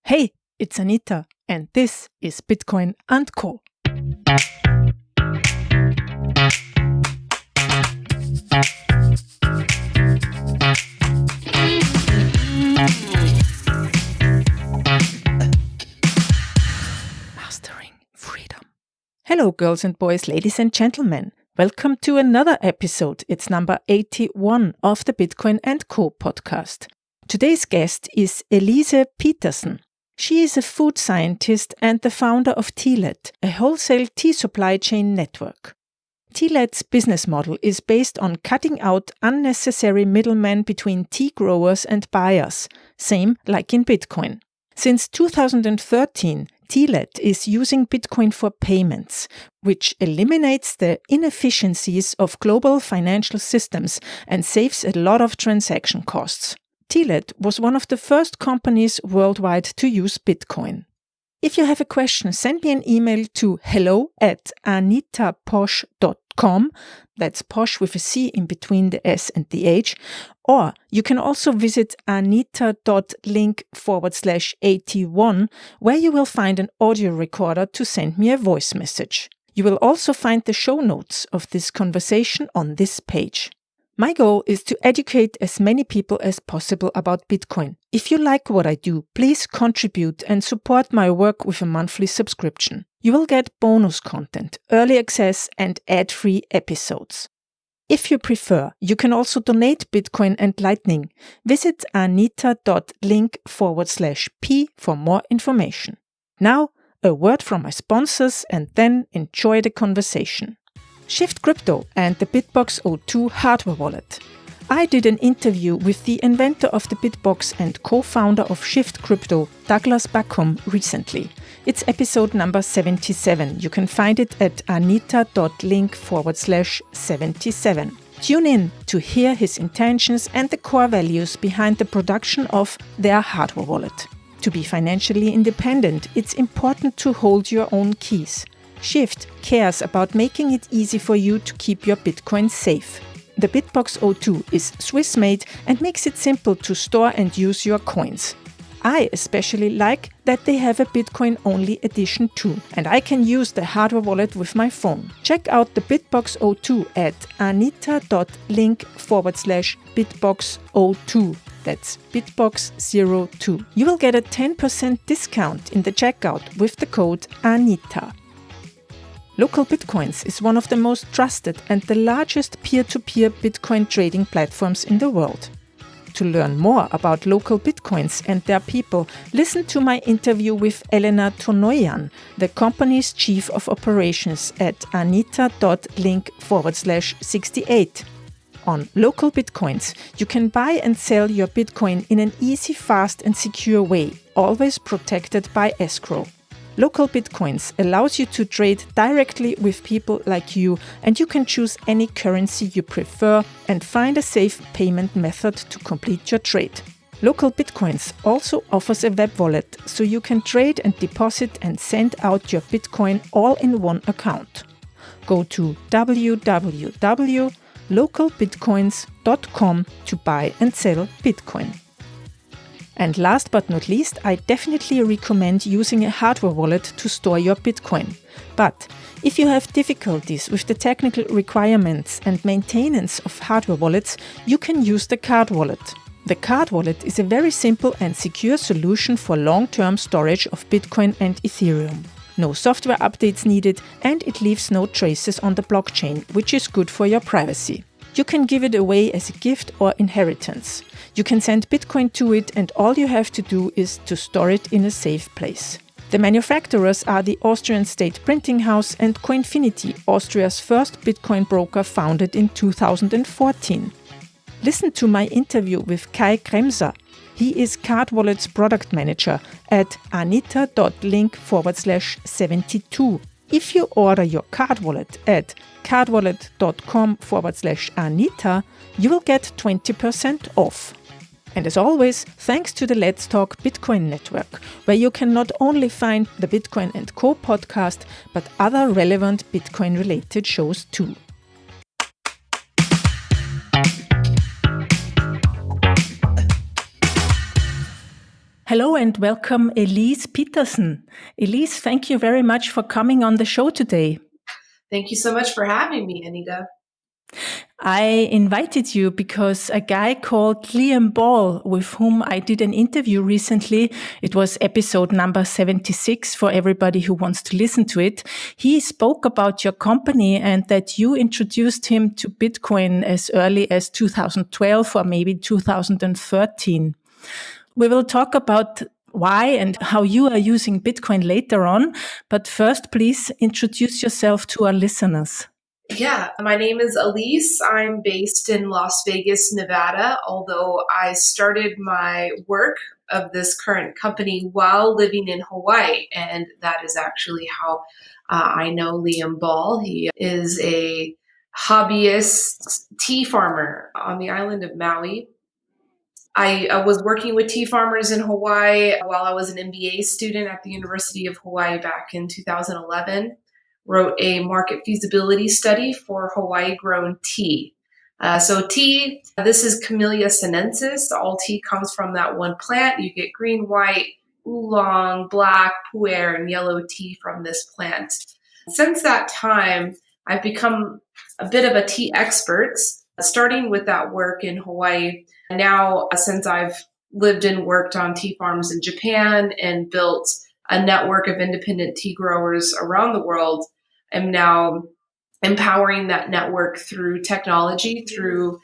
Hey, it's Anita, and this is Bitcoin & Co. Mastering Freedom. Hello, girls and boys, ladies and gentlemen. Welcome to another episode. It's number 81 of the Bitcoin & Co. podcast. Today's guest is Elyse Petersen. She is a food scientist and the founder of Tealet, a wholesale tea supply chain network. Tealet's business model is based on cutting out unnecessary middlemen between tea growers and buyers, same like in Bitcoin. Since 2013, Tealet is using Bitcoin for payments, which eliminates the inefficiencies of global financial systems and saves a lot of transaction costs. Tealet was one of the first companies worldwide to use Bitcoin. If you have a question, send me an email to hello@anitaposh.com. That's posh with a C in between the S and the H. Or you can also visit anita.link/81, where you will find an audio recorder to send me a voice message. You will also find the show notes of this conversation on this page. My goal is to educate as many people as possible about Bitcoin. If you like what I do, please contribute and support my work with a monthly subscription. You will get bonus content, early access, and ad-free episodes. If you prefer, you can also donate Bitcoin and Lightning. Visit anita.link/p for more information. Now, a word from my sponsors and then enjoy the conversation. Shift Crypto and the Bitbox O2 hardware wallet. I did an interview with the inventor of the Bitbox and co-founder of Shift Crypto, Douglas Backum, recently. It's episode number 77. You can find it at anita.link/77. Tune in to hear his intentions and the core values behind the production of their hardware wallet. To be financially independent, it's important to hold your own keys. Shift cares about making it easy for you to keep your Bitcoin safe. The Bitbox O2 is Swiss-made and makes it simple to store and use your coins. I especially like that they have a Bitcoin-only edition too, and I can use the hardware wallet with my phone. Check out the Bitbox O2 at anita.link/bitbox02. That's Bitbox02. You will get a 10% discount in the checkout with the code ANITA. Local Bitcoins is one of the most trusted and the largest peer-to-peer Bitcoin trading platforms in the world. To learn more about Local Bitcoins and their people, listen to my interview with Elena Tonoyan, the company's chief of operations at anita.link/68. On Local Bitcoins, you can buy and sell your Bitcoin in an easy, fast and secure way, always protected by escrow. Local Bitcoins allows you to trade directly with people like you, and you can choose any currency you prefer and find a safe payment method to complete your trade. Local Bitcoins also offers a web wallet, so you can trade and deposit and send out your Bitcoin all in one account. Go to www.localbitcoins.com to buy and sell Bitcoin. And last but not least, I definitely recommend using a hardware wallet to store your Bitcoin. But if you have difficulties with the technical requirements and maintenance of hardware wallets, you can use the card wallet. The card wallet is a very simple and secure solution for long-term storage of Bitcoin and Ethereum. No software updates needed, and it leaves no traces on the blockchain, which is good for your privacy. You can give it away as a gift or inheritance. You can send Bitcoin to it, and all you have to do is to store it in a safe place. The manufacturers are the Austrian State Printing House and Coinfinity, Austria's first Bitcoin broker founded in 2014. Listen to my interview with Kai Kremser. He is Card Wallet's product manager at anita.link/72. If you order your card wallet at cardwallet.com/Anita, you will get 20% off. And as always, thanks to the Let's Talk Bitcoin network, where you can not only find the Bitcoin & Co. podcast, but other relevant Bitcoin-related shows too. Hello and welcome, Elyse Petersen. Elyse, thank you very much for coming on the show today. Thank you so much for having me, Anita. I invited you because a guy called Liam Ball, with whom I did an interview recently, it was episode number 76 for everybody who wants to listen to it. He spoke about your company and that you introduced him to Bitcoin as early as 2012 or maybe 2013. We will talk about why and how you are using Bitcoin later on. But first, please introduce yourself to our listeners. Yeah, my name is Elyse. I'm based in Las Vegas, Nevada, although I started my work of this current company while living in Hawaii. And that is actually how I know Liam Ball. He is a hobbyist tea farmer on the island of Maui. I was working with tea farmers in Hawaii while I was an MBA student at the University of Hawaii back in 2011. Wrote a market feasibility study for Hawaii grown tea. So tea, this is Camellia sinensis. All tea comes from that one plant. You get green, white, oolong, black, pu'er, and yellow tea from this plant. Since that time, I've become a bit of a tea expert, starting with that work in Hawaii. Now, since I've lived and worked on tea farms in Japan and built a network of independent tea growers around the world, I'm now empowering that network through technology, through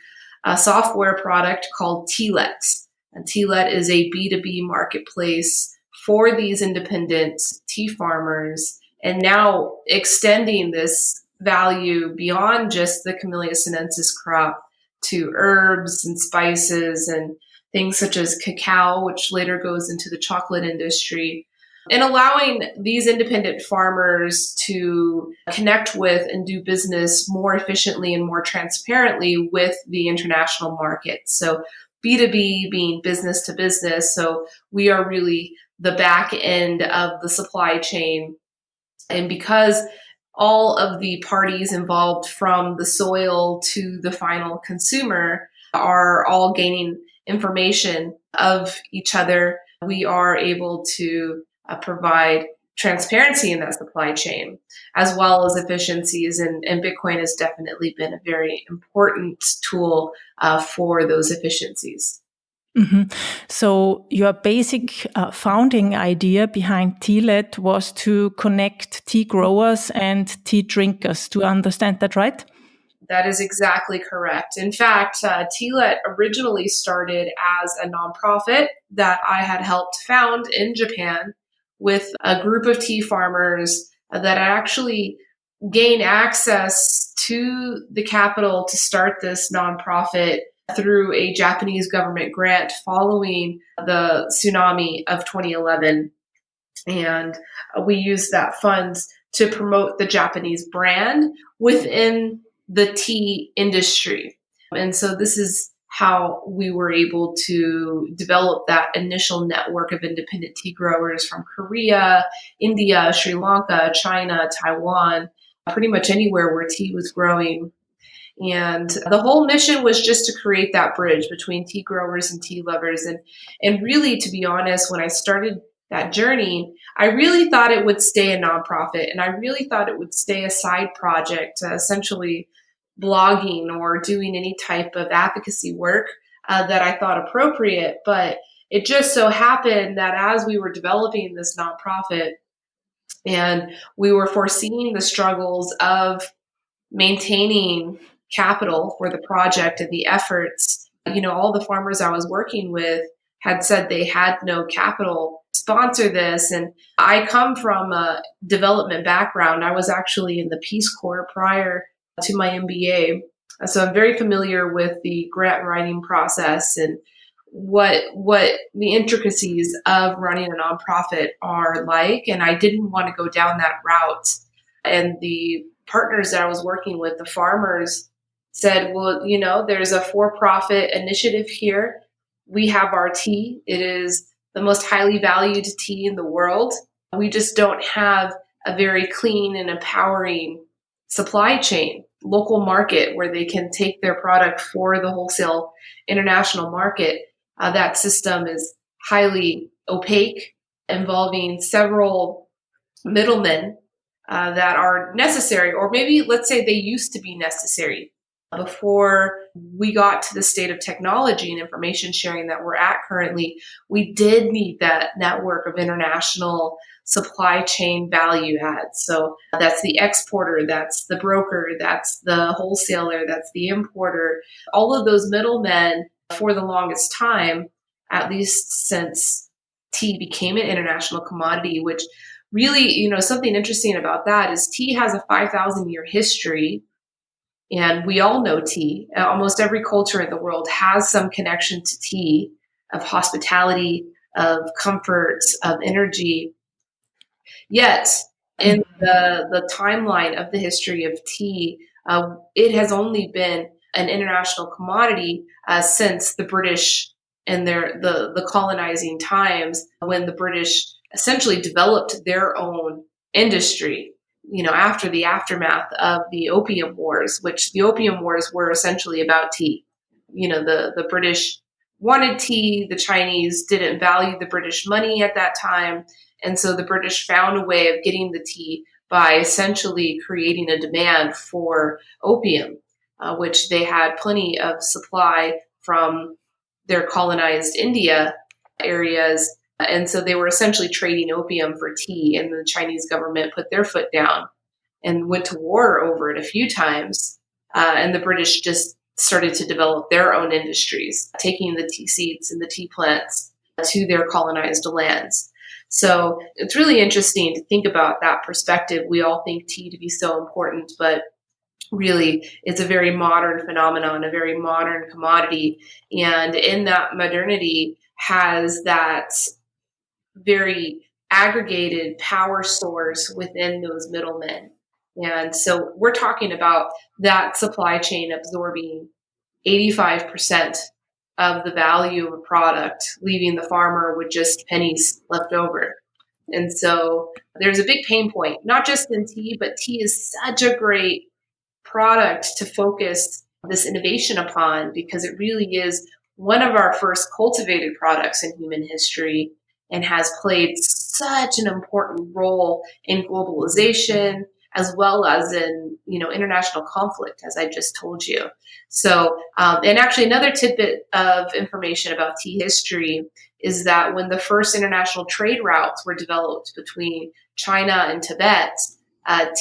a software product called Tealet. And Tealet is a B2B marketplace for these independent tea farmers, and now extending this value beyond just the Camellia sinensis crop to herbs and spices and things such as cacao, which later goes into the chocolate industry, and allowing these independent farmers to connect with and do business more efficiently and more transparently with the international market. So B2B being business to business. So we are really the back end of the supply chain. And because all of the parties involved from the soil to the final consumer are all gaining information of each other, we are able to provide transparency in that supply chain as well as efficiencies. And Bitcoin has definitely been a very important tool for those efficiencies. Mm-hmm. So your basic founding idea behind Tealet was to connect tea growers and tea drinkers. Do I understand that right? That is exactly correct. In fact, Tealet originally started as a nonprofit that I had helped found in Japan with a group of tea farmers that actually gained access to the capital to start this nonprofit through a Japanese government grant following the tsunami of 2011. And we used that funds to promote the Japanese brand within the tea industry. And so this is how we were able to develop that initial network of independent tea growers from Korea, India, Sri Lanka, China, Taiwan, pretty much anywhere where tea was growing. And the whole mission was just to create that bridge between tea growers and tea lovers. And really, to be honest, when I started that journey, I really thought it would stay a nonprofit, and I really thought it would stay a side project, essentially blogging or doing any type of advocacy work that I thought appropriate. But it just so happened that as we were developing this nonprofit and we were foreseeing the struggles of maintaining capital for the project and the efforts, all the farmers I was working with had said they had no capital to sponsor this. And I come from a development background. I was actually in the Peace Corps prior to my MBA. So I'm very familiar with the grant writing process and what the intricacies of running a nonprofit are like. And I didn't want to go down that route. And the partners that I was working with, the farmers, said, well, there's a for-profit initiative here. We have our tea. It is the most highly valued tea in the world. We just don't have a very clean and empowering supply chain, local market where they can take their product for the wholesale international market. That system is highly opaque, involving several middlemen that are necessary, or maybe let's say they used to be necessary before we got to the state of technology and information sharing that we're at currently. We did need that network of international supply chain value adds. So that's the exporter, that's the broker, that's the wholesaler, that's the importer. All of those middlemen for the longest time, at least since tea became an international commodity, which really, something interesting about that is tea has a 5,000 year history. And we all know tea. Almost every culture in the world has some connection to tea, of hospitality, of comfort, of energy. Yet, in the timeline of the history of tea, it has only been an international commodity since the British and the colonizing times, when the British essentially developed their own industry. After the aftermath of the Opium Wars, which the Opium Wars were essentially about tea. The British wanted tea. The Chinese didn't value the British money at that time. And so the British found a way of getting the tea by essentially creating a demand for opium, which they had plenty of supply from their colonized India areas. And so they were essentially trading opium for tea, and the Chinese government put their foot down and went to war over it a few times. And the British just started to develop their own industries, taking the tea seeds and the tea plants to their colonized lands. So it's really interesting to think about that perspective. We all think tea to be so important, but really it's a very modern phenomenon, a very modern commodity. And in that modernity has that very aggregated power source within those middlemen. And so we're talking about that supply chain absorbing 85% of the value of a product, leaving the farmer with just pennies left over. And so there's a big pain point, not just in tea, but tea is such a great product to focus this innovation upon, because it really is one of our first cultivated products in human history and has played such an important role in globalization as well as in international conflict, as I just told you. So, and actually another tidbit of information about tea history is that when the first international trade routes were developed between China and Tibet,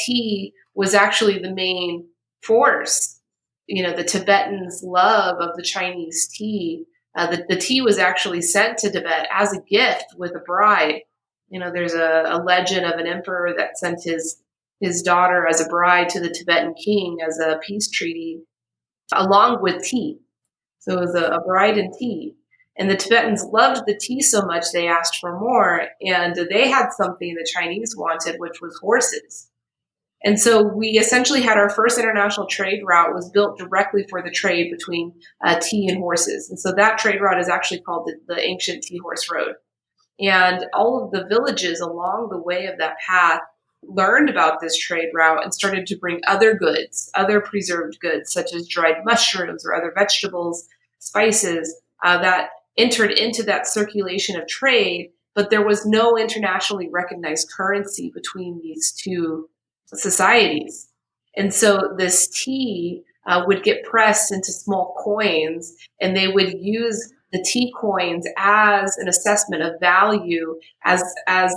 tea was actually the main force. The Tibetans' love of the Chinese tea. The tea was actually sent to Tibet as a gift with a bride. There's a legend of an emperor that sent his daughter as a bride to the Tibetan king as a peace treaty, along with tea. So it was a bride and tea. And the Tibetans loved the tea so much they asked for more. And they had something the Chinese wanted, which was horses. And so we essentially had our first international trade route was built directly for the trade between tea and horses. And so that trade route is actually called the ancient tea horse road. And all of the villages along the way of that path learned about this trade route and started to bring other goods, other preserved goods, such as dried mushrooms or other vegetables, spices, that entered into that circulation of trade. But there was no internationally recognized currency between these two societies. And so this tea would get pressed into small coins, and they would use the tea coins as an assessment of value as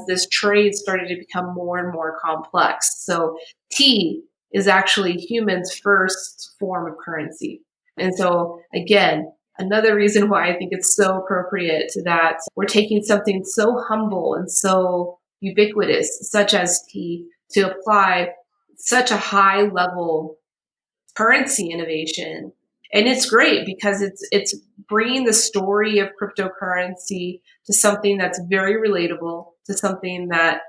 this trade started to become more and more complex. So tea is actually humans' first form of currency. And so again, another reason why I think it's so appropriate that we're taking something so humble and so ubiquitous, such as tea, to apply such a high level currency innovation. And it's great because it's bringing the story of cryptocurrency to something that's very relatable, to something that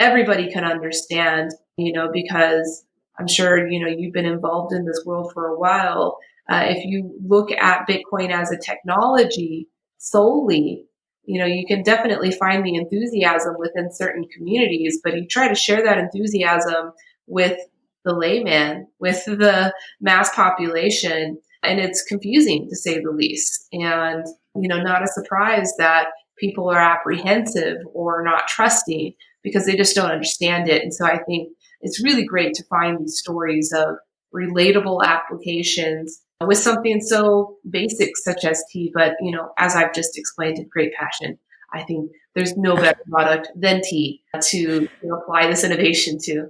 everybody can understand, because I'm sure, you've been involved in this world for a while. If you look at Bitcoin as a technology solely, you can definitely find the enthusiasm within certain communities, but you try to share that enthusiasm with the layman, with the mass population, and it's confusing to say the least. And, not a surprise that people are apprehensive or not trusting because they just don't understand it. And so I think it's really great to find these stories of relatable applications with something so basic such as tea. But, as I've just explained with great passion, I think there's no better product than tea to apply this innovation to.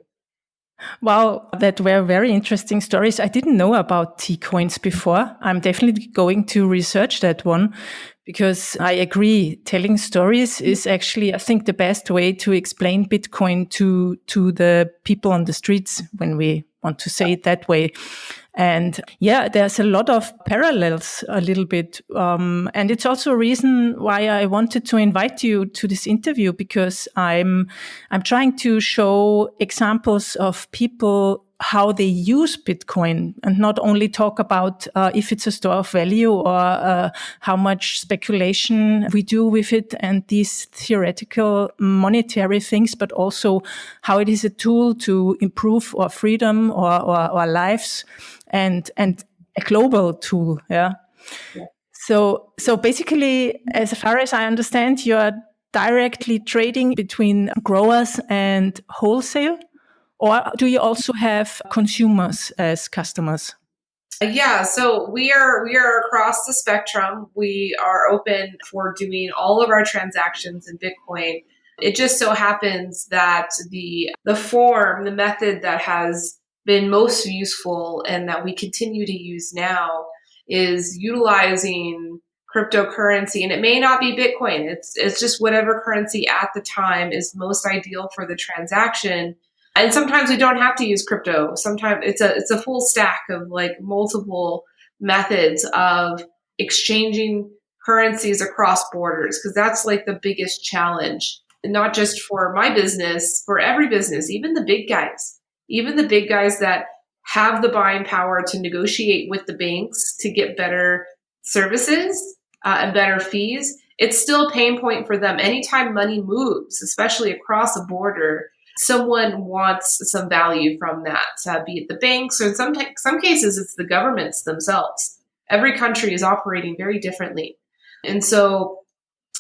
Wow, that were very interesting stories. I didn't know about tea coins before. I'm definitely going to research that one because I agree. Telling stories is actually, I think, the best way to explain Bitcoin to the people on the streets, when we want to say it that way. And yeah, there's a lot of parallels a little bit. And it's also a reason why I wanted to invite you to this interview, because I'm trying to show examples of people how they use Bitcoin, and not only talk about if it's a store of value or how much speculation we do with it and these theoretical monetary things, but also how it is a tool to improve our freedom or our lives, and a global tool. Yeah. Yeah. So basically, as far as I understand, you are directly trading between growers and wholesale, or do you also have consumers as customers? Yeah, so we are across the spectrum. We are open for doing all of our transactions in Bitcoin. It just so happens that the method that has been most useful and that we continue to use now is utilizing cryptocurrency. And it may not be Bitcoin. It's just whatever currency at the time is most ideal for the transaction. And sometimes we don't have to use crypto. Sometimes it's a full stack of like multiple methods of exchanging currencies across borders, because that's like the biggest challenge. And not just for my business, for every business, even the big guys that have the buying power to negotiate with the banks to get better services and better fees. It's still a pain point for them. Anytime money moves, especially across a border, someone wants some value from that, be it the banks, or in some cases, it's the governments themselves. Every country is operating very differently. And so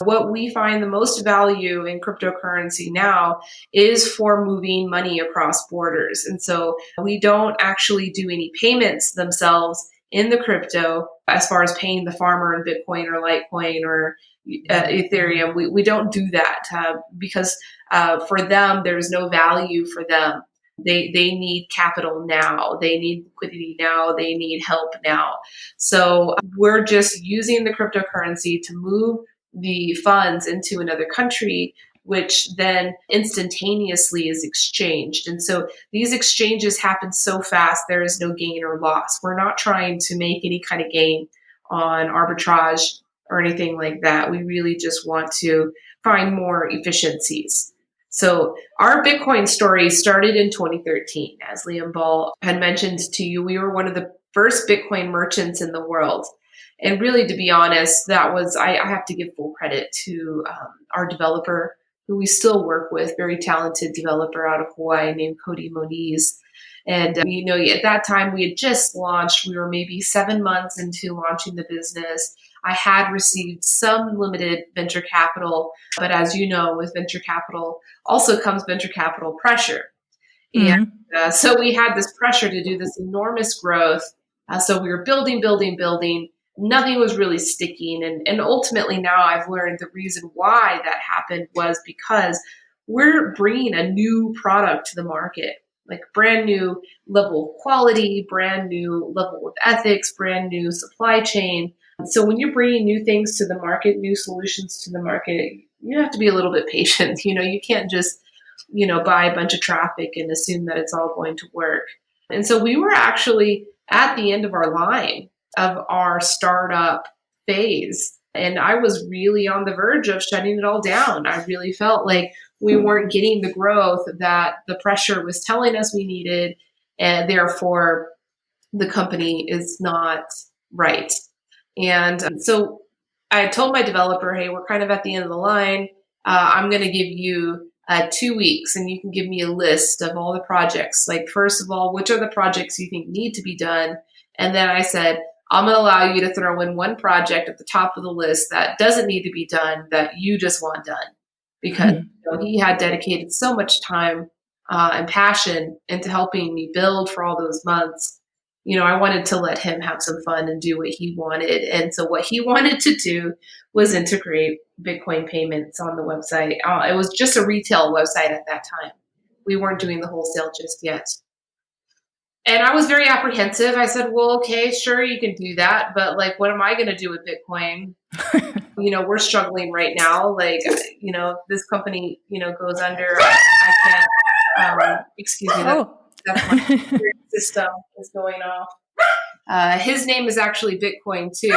what we find the most value in cryptocurrency now is for moving money across borders. And so we don't actually do any payments themselves in the crypto as far as paying the farmer in Bitcoin or Litecoin or Ethereum. We don't do that because for them, there's no value for them. They need capital now. They need liquidity now. They need help now. So we're just using the cryptocurrency to move the funds into another country, which then instantaneously is exchanged. And so these exchanges happen so fast, there is no gain or loss. We're not trying to make any kind of gain on arbitrage or anything like that. We really just want to find more efficiencies. So our Bitcoin story started in 2013. As Liam Ball had mentioned to you, we were one of the first Bitcoin merchants in the world. And really, to be honest, that was, I have to give full credit to our developer, who we still work with, very talented developer out of Hawaii named Cody Moniz. And, at that time we had just launched. We were maybe 7 months into launching the business. I had received some limited venture capital, but as you know, with venture capital also comes venture capital pressure. And so we had this pressure to do this enormous growth. So we were building, building, building. Nothing was really sticking. And ultimately now I've learned the reason why that happened was because we're bringing a new product to the market, like brand new level of quality, brand new level of ethics, brand new supply chain. So when you're bringing new things to the market, new solutions to the market, you have to be a little bit patient. You can't just buy a bunch of traffic and assume that it's all going to work. And so we were actually at the end of our line of our startup phase. And I was really on the verge of shutting it all down. I really felt like we weren't getting the growth that the pressure was telling us we needed. And therefore, the company is not right. And so I told my developer, hey, we're kind of at the end of the line. I'm going to give you 2 weeks and you can give me a list of all the projects. Like, first of all, which are the projects you think need to be done? And then I said, I'm going to allow you to throw in one project at the top of the list that doesn't need to be done, that you just want done. Because he had dedicated so much time and passion into helping me build for all those months. I wanted to let him have some fun and do what he wanted. And so what he wanted to do was integrate Bitcoin payments on the website. It was just a retail website at that time. We weren't doing the wholesale just yet. And I was very apprehensive. I said, well, okay, sure, you can do that. But what am I going to do with Bitcoin? We're struggling right now. This company, goes under, I can't, excuse me, that's my system is going off. His name is actually Bitcoin too.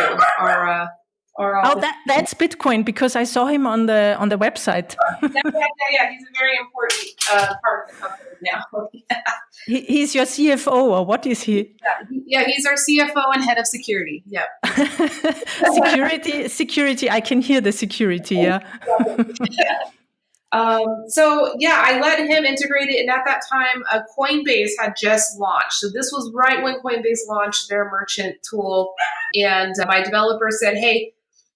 That's Bitcoin, because I saw him on the website. Yeah. He's a very important part of the company now. He's your CFO, or what is he? Yeah, he's our CFO and head of security. Yeah. Security. I can hear the security. Yeah. I let him integrate it. And at that time, Coinbase had just launched. So this was right when Coinbase launched their merchant tool. And my developer said, hey,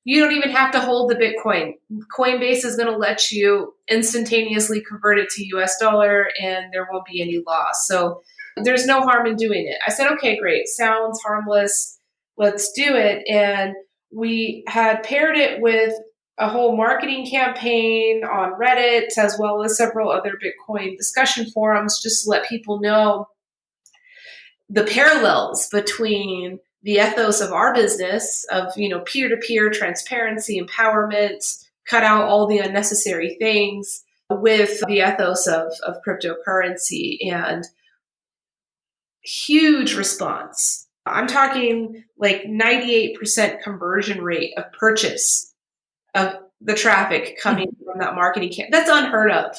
you don't even have to hold the Bitcoin. Coinbase is going to let you instantaneously convert it to US dollar and there won't be any loss. So there's no harm in doing it. I said, okay, great. Sounds harmless. Let's do it. And we had paired it with a whole marketing campaign on Reddit, as well as several other Bitcoin discussion forums, just to let people know the parallels between the ethos of our business of, peer-to-peer transparency, empowerment, cut out all the unnecessary things, with the ethos of cryptocurrency. And huge response. I'm talking 98% conversion rate of purchase of the traffic coming from that marketing campaign. That's unheard of,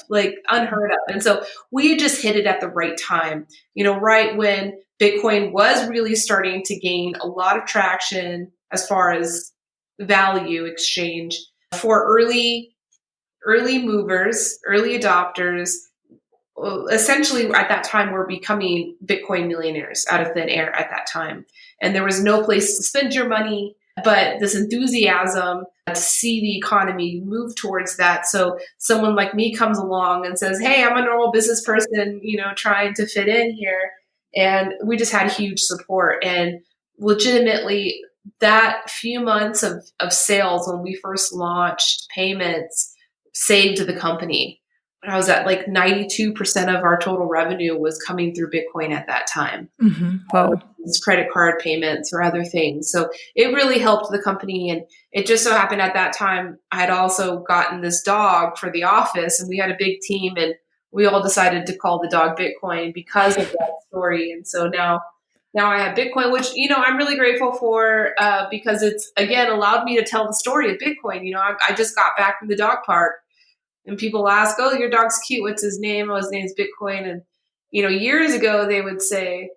unheard of. And so we just hit it at the right time, right when Bitcoin was really starting to gain a lot of traction as far as value exchange for early movers, early adopters. Essentially at that time, we're becoming Bitcoin millionaires out of thin air at that time. And there was no place to spend your money, but this enthusiasm to see the economy move towards that. So someone like me comes along and says, hey, I'm a normal business person, trying to fit in here. And we just had huge support. And legitimately, that few months of sales when we first launched payments saved the company. I was at 92% of our total revenue was coming through Bitcoin at that time. Mm-hmm. Wow. Credit card payments or other things. So it really helped the company. And it just so happened at that time, I had also gotten this dog for the office, and we had a big team, and we all decided to call the dog Bitcoin because of that story. And so now I have Bitcoin, which, I'm really grateful for because it's, again, allowed me to tell the story of Bitcoin. I just got back from the dog park. And people ask, oh, your dog's cute. What's his name? Oh, his name's Bitcoin. And, years ago they would say,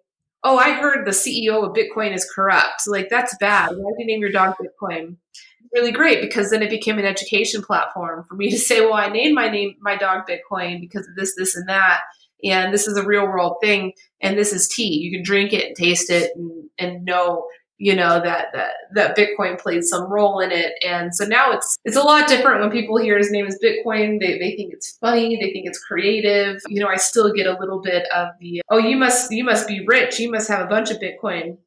oh, I heard the CEO of Bitcoin is corrupt. That's bad. Why do you name your dog Bitcoin? Really great, because then it became an education platform for me to say, well, I named my dog Bitcoin because of this, this, and that. And this is a real world thing. And this is tea. You can drink it and taste it and know that Bitcoin played some role in it. And so now it's a lot different when people hear his name is Bitcoin. They think it's funny. They think it's creative. I still get a little bit of the, oh, you must be rich. You must have a bunch of Bitcoin.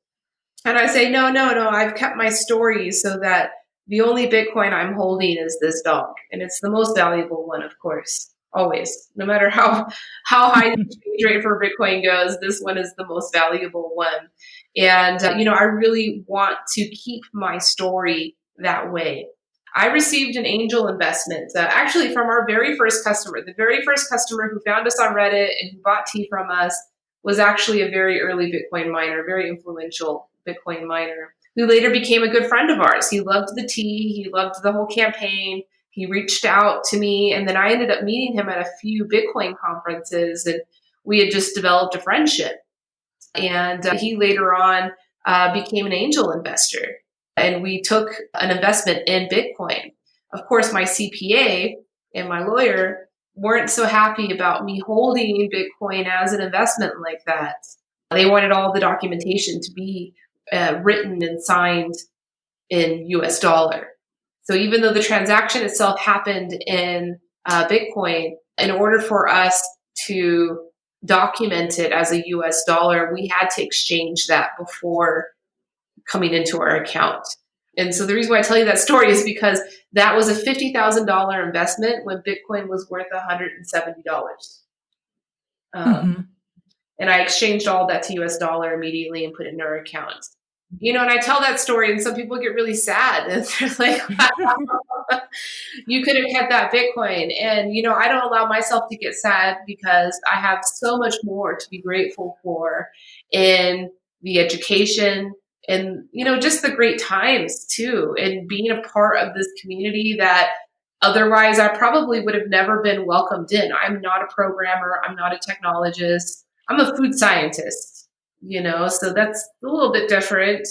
And I say, no. I've kept my story so that the only Bitcoin I'm holding is this dog. And it's the most valuable one, of course. Always, no matter how high the exchange rate for Bitcoin goes, this one is the most valuable one. And, I really want to keep my story that way. I received an angel investment, actually from our very first customer. The very first customer who found us on Reddit and who bought tea from us was actually a very early Bitcoin miner, very influential Bitcoin miner, who later became a good friend of ours. He loved the tea. He loved the whole campaign. He reached out to me, and then I ended up meeting him at a few Bitcoin conferences, and we had just developed a friendship. And he later on became an angel investor, and we took an investment in Bitcoin. Of course, my CPA and my lawyer weren't so happy about me holding Bitcoin as an investment like that. They wanted all the documentation to be written and signed in US dollar. So even though the transaction itself happened in Bitcoin, in order for us to document it as a US dollar, we had to exchange that before coming into our account. And so the reason why I tell you that story is because that was a $50,000 investment when Bitcoin was worth $170. Mm-hmm. And I exchanged all that to US dollar immediately and put it in our account. And I tell that story and some people get really sad. And they're like, you could have kept that Bitcoin. And, I don't allow myself to get sad because I have so much more to be grateful for in the education and, just the great times too. And being a part of this community that otherwise I probably would have never been welcomed in. I'm not a programmer. I'm not a technologist. I'm a food scientist, so that's a little bit different.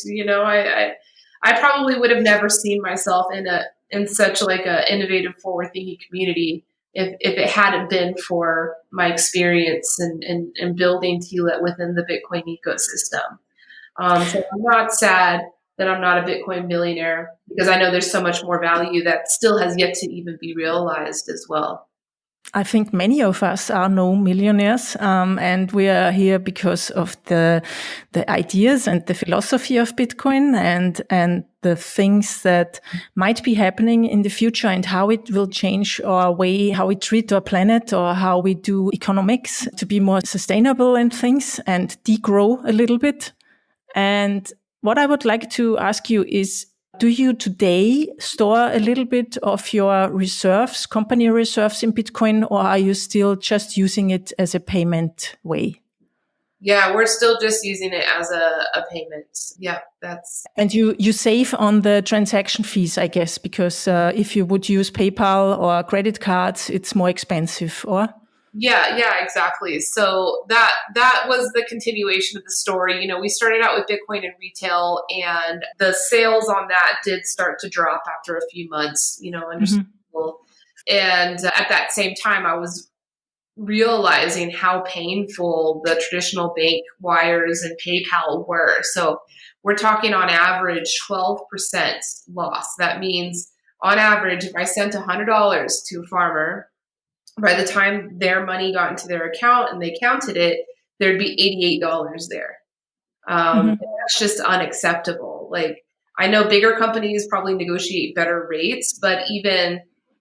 I probably would have never seen myself in such like a innovative, forward thinking community if it hadn't been for my experience in building Tealet within the Bitcoin ecosystem. So I'm not sad that I'm not a Bitcoin millionaire because I know there's so much more value that still has yet to even be realized as well. I think many of us are no millionaires, and we are here because of the ideas and the philosophy of Bitcoin and the things that might be happening in the future and how it will change our way, how we treat our planet or how we do economics to be more sustainable and things and degrow a little bit. And what I would like to ask you is, do you today store a little bit of your reserves, company reserves in Bitcoin, or are you still just using it as a payment way? Yeah, we're still just using it as a payment. Yeah, that's. And you save on the transaction fees, I guess, because if you would use PayPal or credit cards, it's more expensive, or? Yeah, exactly. So that was the continuation of the story. We started out with Bitcoin and retail, and the sales on that did start to drop after a few months. Understandable. And at that same time, I was realizing how painful the traditional bank wires and PayPal were. So we're talking on average 12% loss. That means on average, if I sent $100 to a farmer, by the time their money got into their account and they counted it, there'd be $88 there. And that's just unacceptable. Like, I know bigger companies probably negotiate better rates, but even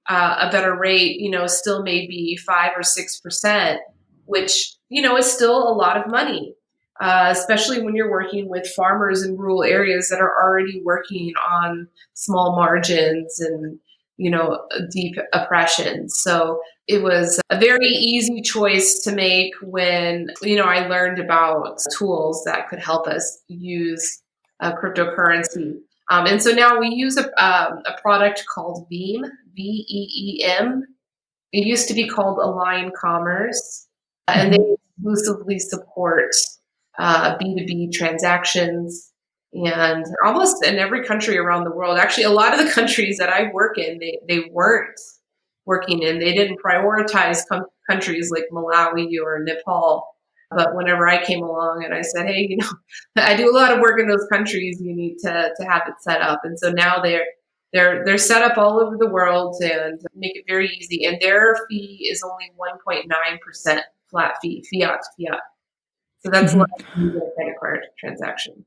a better rate, still may be 5 or 6%, which, is still a lot of money, especially when you're working with farmers in rural areas that are already working on small margins and, deep oppression. So it was a very easy choice to make when, I learned about tools that could help us use cryptocurrency. And so now we use a product called Veem, VEEM. It used to be called Align Commerce, and they exclusively support B2B transactions. And almost in every country around the world, actually, a lot of the countries that I work in, they weren't working in. They didn't prioritize countries like Malawi or Nepal. But whenever I came along and I said, hey, I do a lot of work in those countries, you need to have it set up. And so now they're set up all over the world and make it very easy. And their fee is only 1.9% flat fee, fiat to fiat. So that's less than a credit card transaction.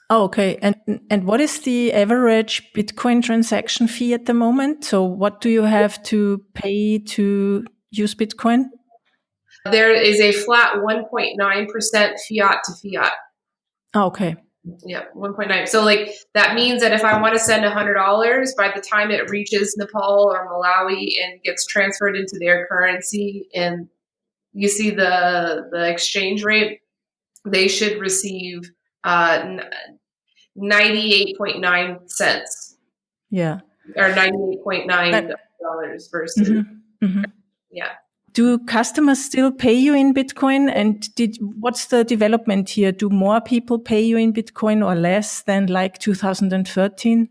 Oh, okay. And what is the average Bitcoin transaction fee at the moment? So what do you have to pay to use Bitcoin? There is a flat 1.9% fiat to fiat. Oh, okay. Yeah, 1.9. So like that means that if I want to send $100, by the time it reaches Nepal or Malawi and gets transferred into their currency, and you see the exchange rate, they should receive 98.9 cents. Yeah. Or $98.9 versus yeah. Do customers still pay you in Bitcoin? And what's the development here? Do more people pay you in Bitcoin or less than like 2013?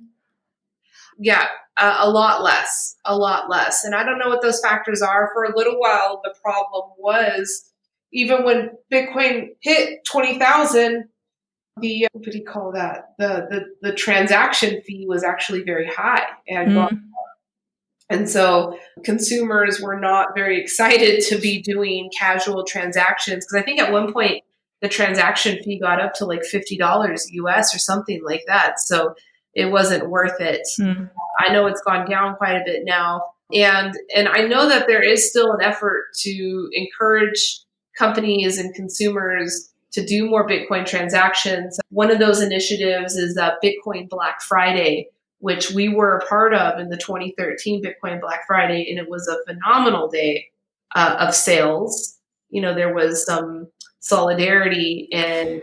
Yeah, a lot less. And I don't know what those factors are. For a little while, the problem was even when Bitcoin hit 20,000, The what do you call that? The transaction fee was actually very high, Mm. and so consumers were not very excited to be doing casual transactions, because I think at one point the transaction fee got up to like $50 US or something like that. So it wasn't worth it. Mm. I know it's gone down quite a bit now. And I know that there is still an effort to encourage companies and consumers to do more Bitcoin transactions. One of those initiatives is Bitcoin Black Friday, which we were a part of in the 2013 Bitcoin Black Friday, and it was a phenomenal day of sales. There was some solidarity and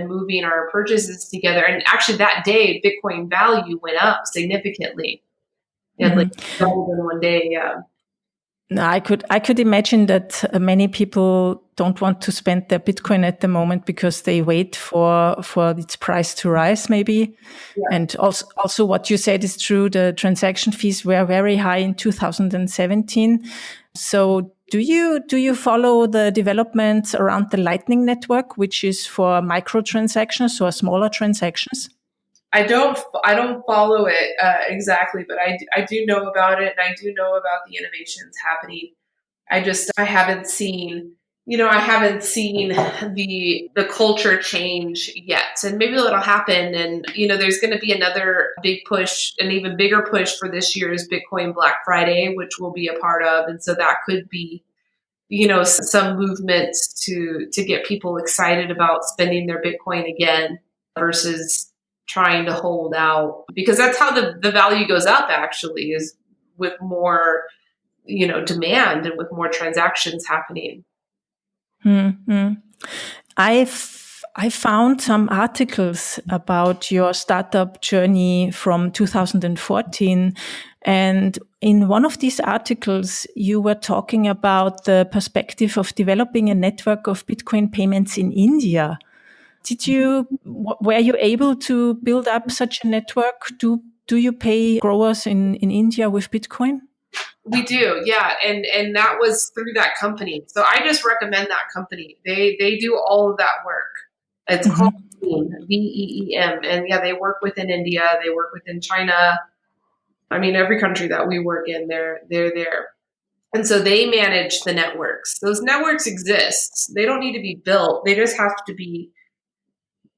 moving our purchases together. And actually, that day, Bitcoin value went up significantly. It had like Mhm. doubled in one day. Yeah. No, I could imagine that many people don't want to spend their Bitcoin at the moment because they wait for its price to rise, maybe. Yeah. And also what you said is true. The transaction fees were very high in 2017. So do you follow the developments around the Lightning Network, which is for microtransactions or smaller transactions? I don't follow it exactly, but I do know about it, and I do know about the innovations happening. I haven't seen, I haven't seen the culture change yet. And maybe that'll happen. And, there's going to be another big push, an even bigger push for this year's Bitcoin Black Friday, which we'll be a part of. And so that could be, some movements to get people excited about spending their Bitcoin again versus trying to hold out, because that's how the value goes up, actually, is with more demand and with more transactions happening. Mm-hmm. I found some articles about your startup journey from 2014. And in one of these articles, you were talking about the perspective of developing a network of Bitcoin payments in India. Were you able to build up such a network? Do you pay growers in India with Bitcoin? We do, yeah, and that was through that company. So I just recommend that company. They do all of that work. It's called Mhm. Veeam, Veem, and yeah, they work within India. They work within China. I mean, every country that we work in, they're there. And so they manage the networks. Those networks exist. They don't need to be built. They just have to be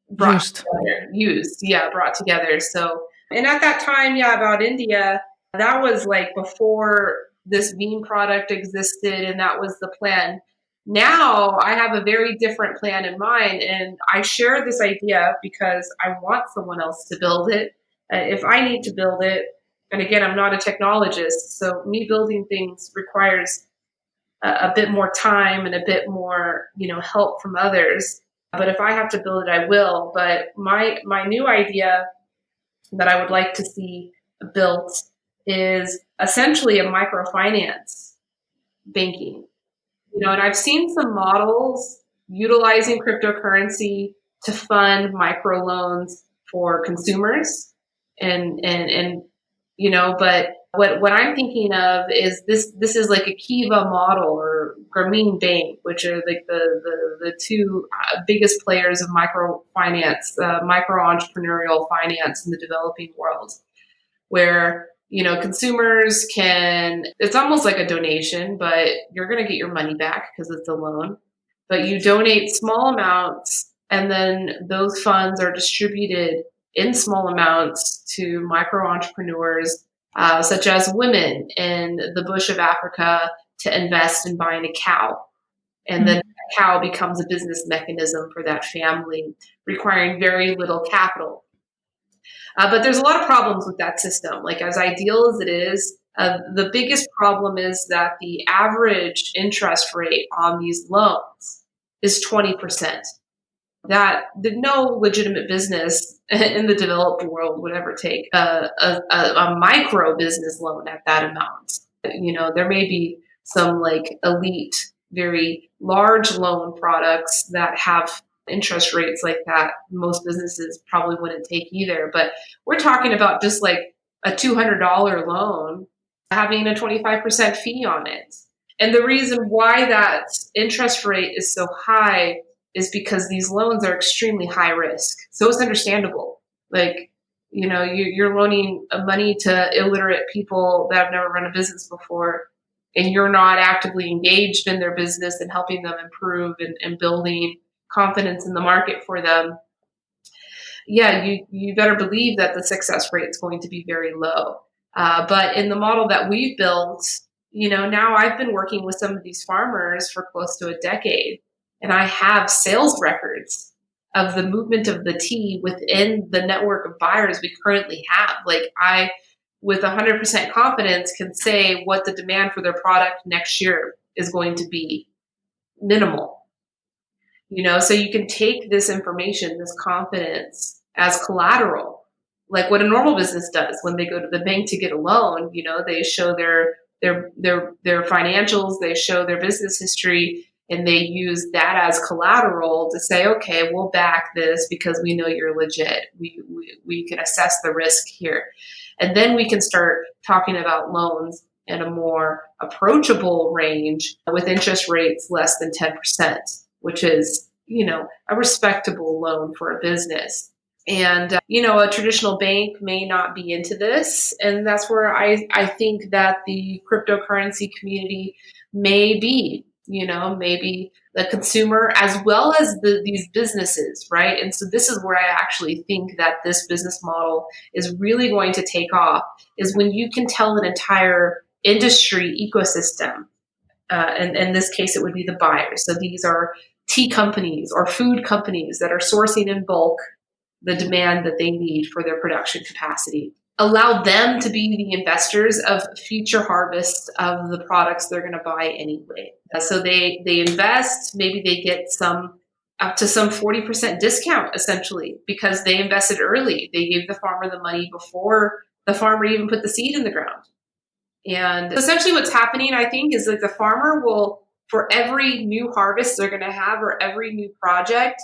brought Used. together, used, yeah, brought together. So, and at that time, yeah, about India, that was like before this Veeam product existed, and that was the plan. Now I have a very different plan in mind, and I share this idea because I want someone else to build it. If I need to build it, and again, I'm not a technologist, so me building things requires a bit more time and a bit more, help from others. But if I have to build it, I will. But my new idea that I would like to see built is essentially a microfinance banking. And I've seen some models utilizing cryptocurrency to fund microloans for consumers, and but what I'm thinking of is this is like a Kiva model or Grameen Bank, which are like the two biggest players of microfinance, micro entrepreneurial finance in the developing world, where consumers can, it's almost like a donation, but you're going to get your money back because it's a loan, but you donate small amounts, and then those funds are distributed in small amounts to micro entrepreneurs, such as women in the bush of Africa, to invest in buying a cow, and then Mm. a cow becomes a business mechanism for that family, requiring very little capital. But there's a lot of problems with that system. Like, as ideal as it is, the biggest problem is that the average interest rate on these loans is 20%. No legitimate business in the developed world would ever take a micro business loan at that amount. There may be some like elite, very large loan products that have interest rates like that. Most businesses probably wouldn't take either. But we're talking about just like a $200 loan having a 25% fee on it. And the reason why that interest rate is so high is because these loans are extremely high risk. So it's understandable. Like, you're loaning money to illiterate people that have never run a business before, and you're not actively engaged in their business and helping them improve and building confidence in the market for them. Yeah, you better believe that the success rate is going to be very low. But in the model that we've built, now I've been working with some of these farmers for close to a decade, and I have sales records of the movement of the tea within the network of buyers we currently have. Like, I, with 100% confidence, can say what the demand for their product next year is going to be: minimal. So you can take this information, this confidence, as collateral, like what a normal business does when they go to the bank to get a loan. They show their financials, they show their business history, and they use that as collateral to say, okay, we'll back this because we know you're legit. We can assess the risk here. And then we can start talking about loans in a more approachable range with interest rates less than 10%, which is, a respectable loan for a business. And, a traditional bank may not be into this. And that's where I think that the cryptocurrency community may be, maybe the consumer as well as these businesses, right? And so this is where I actually think that this business model is really going to take off, is when you can tell an entire industry ecosystem, and in this case, it would be the buyers. So these are tea companies or food companies that are sourcing in bulk the demand that they need for their production capacity. Allow them to be the investors of future harvests of the products they're going to buy anyway. So they invest, maybe they get up to some 40% discount, essentially, because they invested early. They gave the farmer the money before the farmer even put the seed in the ground. And essentially what's happening, I think, is that the farmer will, for every new harvest they're going to have or every new project,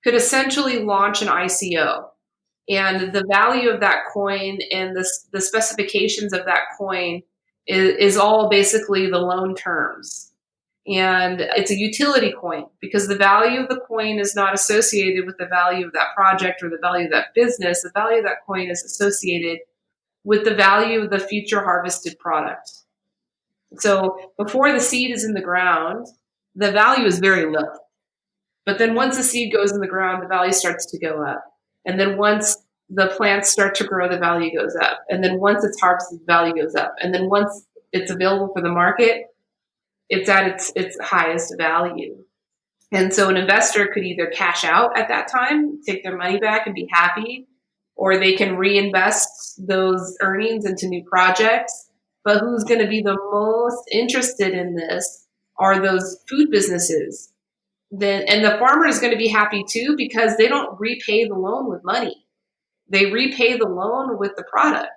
could essentially launch an ICO. And the value of that coin and the specifications of that coin is all basically the loan terms. And it's a utility coin because the value of the coin is not associated with the value of that project or the value of that business. The value of that coin is associated with the value of the future harvested product. So before the seed is in the ground, the value is very low. But then once the seed goes in the ground, the value starts to go up. And then once the plants start to grow, the value goes up. And then once it's harvested, the value goes up. And then once it's available for the market, it's at its highest value. And so an investor could either cash out at that time, take their money back and be happy, or they can reinvest those earnings into new projects. But who's going to be the most interested in this are those food businesses. And the farmer is going to be happy too, because they don't repay the loan with money. They repay the loan with the product.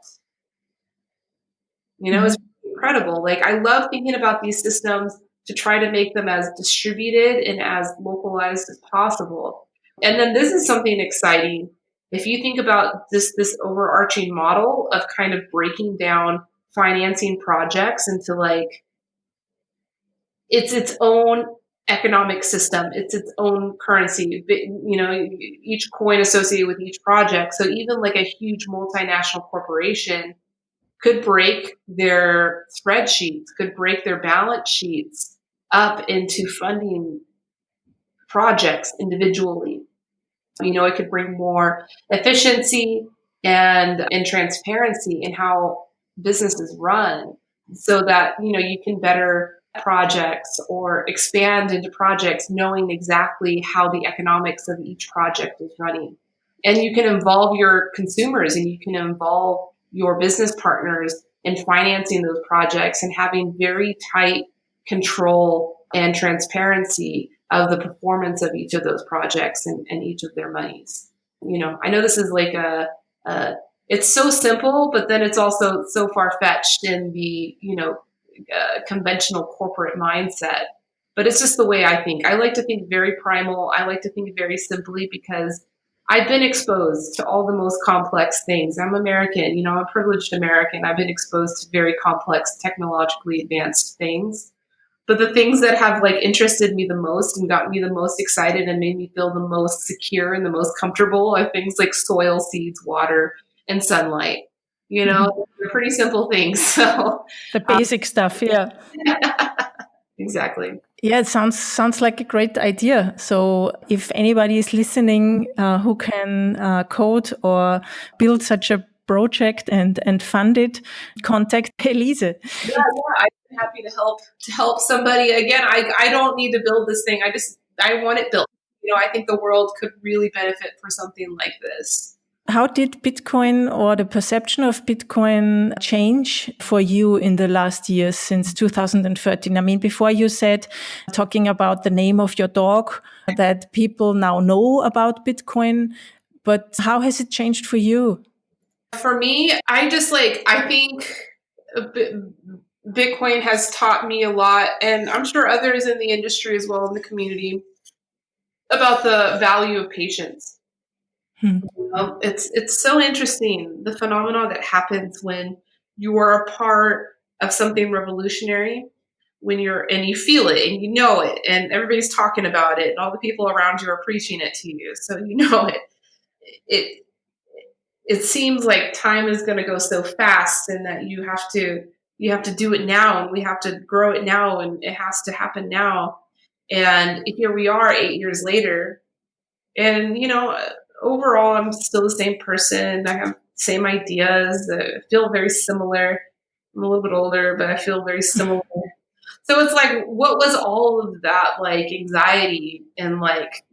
It's incredible. Like, I love thinking about these systems to try to make them as distributed and as localized as possible. And then this is something exciting. If you think about this overarching model of kind of breaking down financing projects into like, it's its own economic system, it's its own currency, each coin associated with each project. So even like a huge multinational corporation could break their spreadsheets, could break their balance sheets up into funding projects individually. It could bring more efficiency and transparency in how businesses run, so that you can better projects or expand into projects knowing exactly how the economics of each project is running. And you can involve your consumers and you can involve your business partners in financing those projects and having very tight control and transparency of the performance of each of those projects and each of their monies. I know this is like it's so simple, but then it's also so far-fetched in the, conventional corporate mindset. But it's just the way I think. I like to think very primal. I like to think very simply because I've been exposed to all the most complex things. I'm American, I'm a privileged American. I've been exposed to very complex, technologically advanced things. But the things that have like interested me the most and got me the most excited and made me feel the most secure and the most comfortable are things like soil, seeds, water, and sunlight. They're pretty simple things. So The basic stuff, yeah. exactly. Yeah, it sounds like a great idea. So if anybody is listening who can code or build such a project and fund it, contact Elyse. Yeah, I'm happy to help somebody. Again, I don't need to build this thing. I want it built. I think the world could really benefit for something like this. How did Bitcoin or the perception of Bitcoin change for you in the last years since 2013? I mean, before you said, talking about the name of your dog, that people now know about Bitcoin, but how has it changed for you? For me, I think Bitcoin has taught me a lot, and I'm sure others in the industry as well, in the community, about the value of patience. Hmm. It's so interesting, the phenomena that happens when you are a part of something revolutionary, and you feel it and you know it, and everybody's talking about it, and all the people around you are preaching it to you, so you know it. It it seems like time is going to go so fast, and that you have to do it now, and we have to grow it now, and it has to happen now. And here we are 8 years later, and overall I'm still the same person. I have same ideas. I feel very similar. I'm a little bit older, but I feel very similar. So it's like, what was all of that like anxiety and like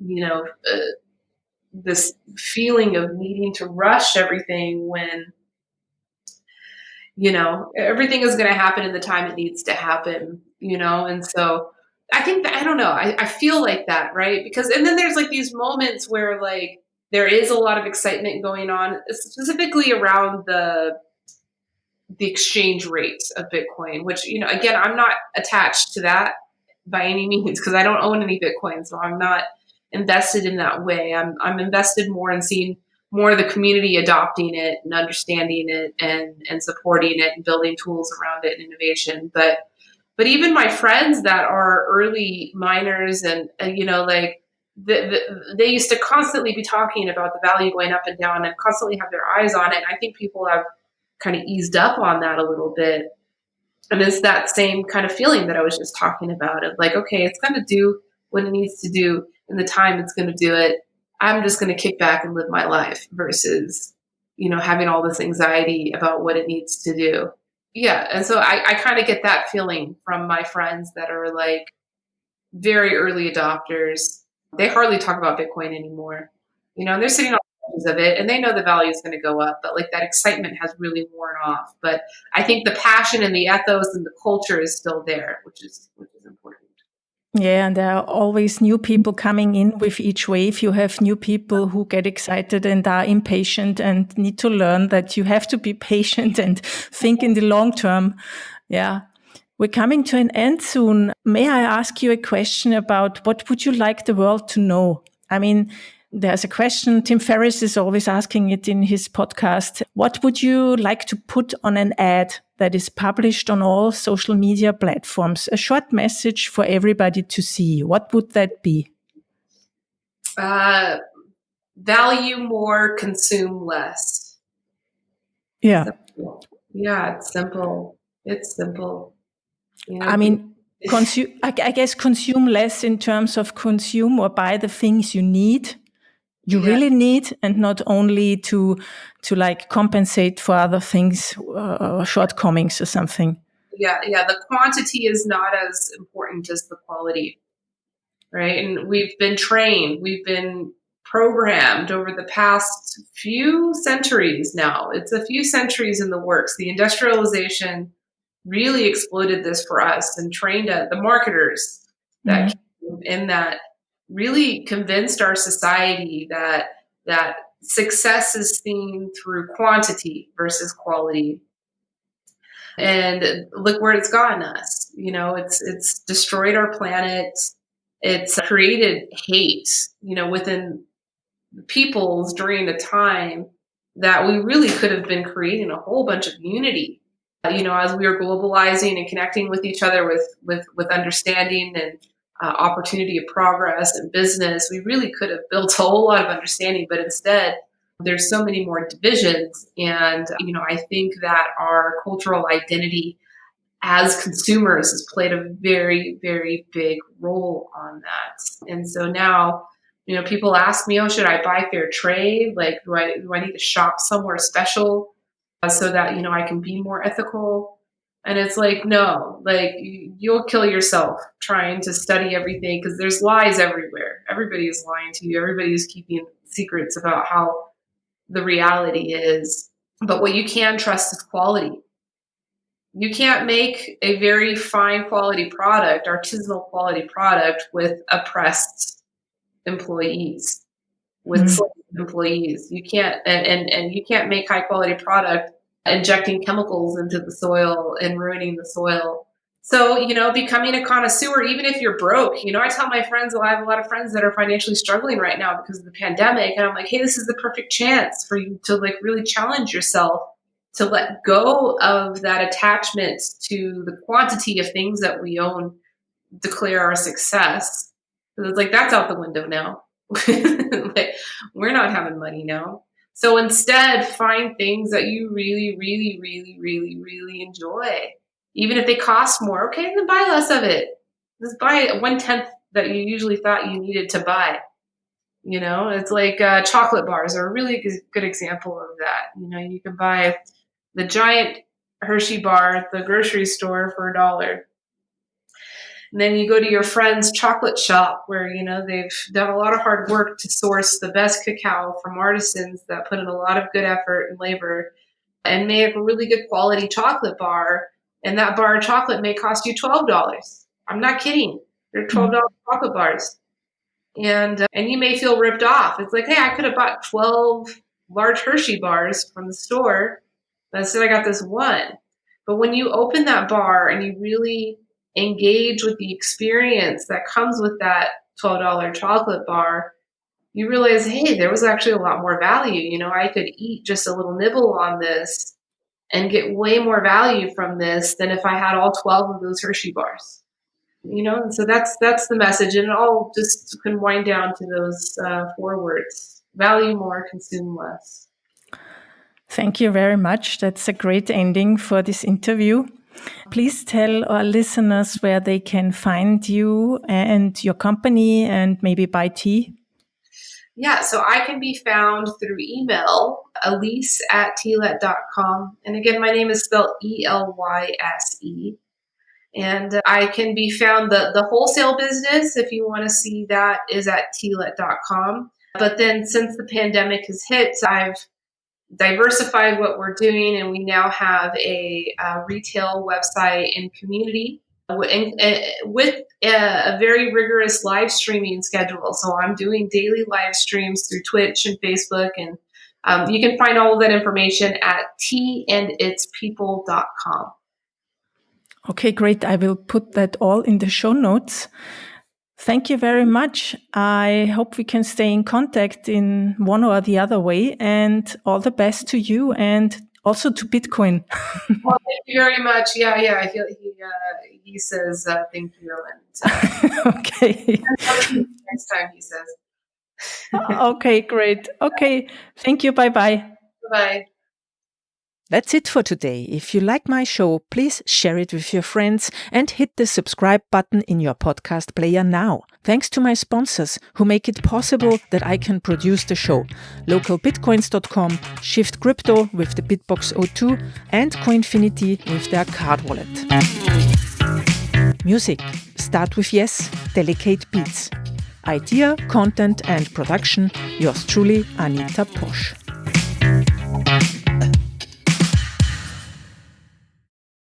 this feeling of needing to rush everything when everything is going to happen in the time it needs to happen, and so I think that, I don't know, I feel like that, right? Because, and then there's like these moments where like there is a lot of excitement going on, specifically around the exchange rate of Bitcoin, which, again, I'm not attached to that by any means, because I don't own any Bitcoin, so I'm not invested in that way. I'm invested more in seeing more of the community adopting it and understanding it and supporting it and building tools around it and innovation. But even my friends that are early miners, and like they used to constantly be talking about the value going up and down and constantly have their eyes on it. And I think people have kind of eased up on that a little bit. And it's that same kind of feeling that I was just talking about, of like, okay, it's going to do what it needs to do in the time it's going to do it. I'm just going to kick back and live my life versus, having all this anxiety about what it needs to do. Yeah. And so I kind of get that feeling from my friends that are like very early adopters. They hardly talk about Bitcoin anymore. They're sitting on the edges of it, and they know the value is going to go up, but like that excitement has really worn off. But I think the passion and the ethos and the culture is still there, which is important. Yeah, and there are always new people coming in with each wave. You have new people who get excited and are impatient and need to learn that you have to be patient and think in the long term. Yeah. We're coming to an end soon. May I ask you a question about what would you like the world to know? I mean, there's a question, Tim Ferriss is always asking it in his podcast. What would you like to put on an ad that is published on all social media platforms? A short message for everybody to see. What would that be? Value more, consume less. Yeah. Simple. Yeah, it's simple. It's simple. I mean, I guess consume less in terms of consume or buy the things you Yeah. really need, and not only to like compensate for other things, shortcomings or something. Yeah. The quantity is not as important as the quality, right? And we've been trained, we've been programmed over the past few centuries now. It's a few centuries in the works. The industrialization really exploited this for us and trained the marketers that came in, that really convinced our society that success is seen through quantity versus quality. And look where it's gotten us. It's destroyed our planet. It's created hate, within peoples during a time that we really could have been creating a whole bunch of unity. As we were globalizing and connecting with each other with understanding and opportunity of progress and business, we really could have built a whole lot of understanding, but instead there's so many more divisions. And, I think that our cultural identity as consumers has played a very, very big role on that. And so now, people ask me, oh, should I buy fair trade? Like, do I need to shop somewhere special so that, I can be more ethical? And it's like, no, like you'll kill yourself trying to study everything because there's lies everywhere. Everybody is lying to you. Everybody is keeping secrets about how the reality is. But what you can trust is quality. You can't make a very fine quality product, artisanal quality product with oppressed employees, with slave employees. You can't, and you can't make high quality product injecting chemicals into the soil and ruining the soil. So, becoming a connoisseur, even if you're broke, I tell my friends, I have a lot of friends that are financially struggling right now because of the pandemic. And I'm like, hey, this is the perfect chance for you to like really challenge yourself to let go of that attachment to the quantity of things that we own, declare our success. It's like, that's out the window now. Like, we're not having money now. So instead, find things that you really, really, really, really, really enjoy. Even if they cost more, okay, then buy less of it. Just buy 1/10 that you usually thought you needed to buy. It's like chocolate bars are a really good example of that. You can buy the giant Hershey bar at the grocery store for $1. And then you go to your friend's chocolate shop where, they've done a lot of hard work to source the best cacao from artisans that put in a lot of good effort and labor and make a really good quality chocolate bar. And that bar of chocolate may cost you $12. I'm not kidding. They're $12 chocolate bars. And you may feel ripped off. It's like, hey, I could have bought 12 large Hershey bars from the store, but instead I got this one. But when you open that bar and you really engage with the experience that comes with that $12 chocolate bar, you realize, hey, there was actually a lot more value. I could eat just a little nibble on this and get way more value from this than if I had all 12 of those Hershey bars. And so that's the message, and it all just can wind down to those 4 words: value more, consume less. Thank you very much. That's a great ending for this interview. Please tell our listeners where they can find you and your company and maybe buy tea. Yeah, so I can be found through email, Elyse@Tealet.com. And again, my name is spelled Elyse. And I can be found, the wholesale business, if you want to see that, is at Tealet.com. But then since the pandemic has hit, I've diversified what we're doing, and we now have a retail website and community with a very rigorous live streaming schedule. So I'm doing daily live streams through Twitch and Facebook, and you can find all of that information at teanditspeople.com. Okay, great. I will put that all in the show notes. Thank you very much. I hope we can stay in contact in one or the other way, and all the best to you and also to Bitcoin. Well, thank you very much. Yeah. I feel he says thank you. And, okay. Next time he says. Okay, great. Okay, thank you. Bye-bye. Bye. That's it for today. If you like my show, please share it with your friends and hit the subscribe button in your podcast player now. Thanks to my sponsors who make it possible that I can produce the show: localbitcoins.com, Shift Crypto with the Bitbox 02, and Coinfinity with their card wallet. Music: Start with Yes, Delicate Beats. Idea, content and production: yours truly, Anita Posch.